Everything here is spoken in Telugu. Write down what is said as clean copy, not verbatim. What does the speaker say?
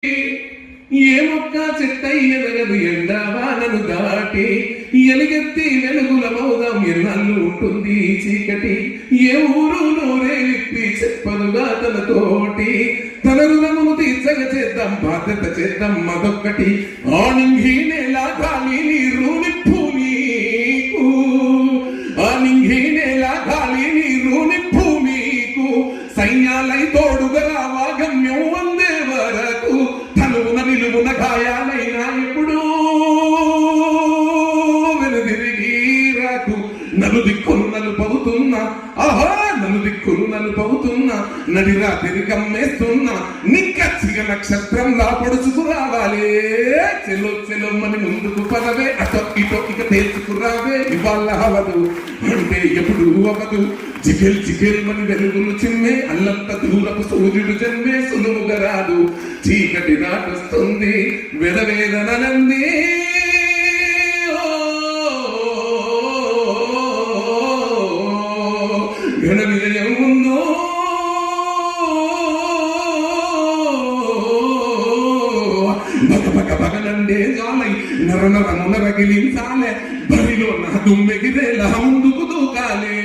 ఏ మొక్క చెట్టయ్యదగదు ఎండవానను దాటి ఎలుగెత్తి వెలుగుల మౌదం ఎన్నాళ్ళు ఉంటుంది చీకటి ఏ ఊరు నోరే విప్పి చెప్పనుగా తనతోటి తన రుణమును తీర్చగ చేద్దాం బాధ్యత చేద్దాం మదొక్కటి ఆనింగి నేల గాలి నీరు నిప్పు నీకు ఆనింగి నేల గాలి నీరు నిప్పు నీకు సైన్యాలై తోడుగా రావా గమ్యం వందే వరకు తనువున నిలువున గాయాలైనా ఎప్పుడు వెనుదిరిగి రాకు నలుదిక్కులు నలుపవుతున్నా ఆహా నలుదిక్కులు నలుపవుతున్నా నడిరా తిరిగమ్మేస్తున్నా నిక్కచ్చిగా నక్షత్రంలా పొడుచుకు రావాలి చెలో చెలొమ్మని ముందుకు పదవే అటో ఇటో ఇక తేల్చుకురావే ఇవాళ అవదు అంటే ఎప్పుడు అవదు జిగేల్ జిగేల్ మని వెలుగులు చిమ్మే అల్లంత దూరపు సూర్యుడు జన్మే సులువుగా రాదు చీకటి నాటొస్తుంది వెదవేదనంది ఘన విజయం ఉందో బగ బగ బగలండే జాలై నర నరమున రగిలించాలే బరిలో నా దుమ్మెగిరేలా ముందుకు దూకాలే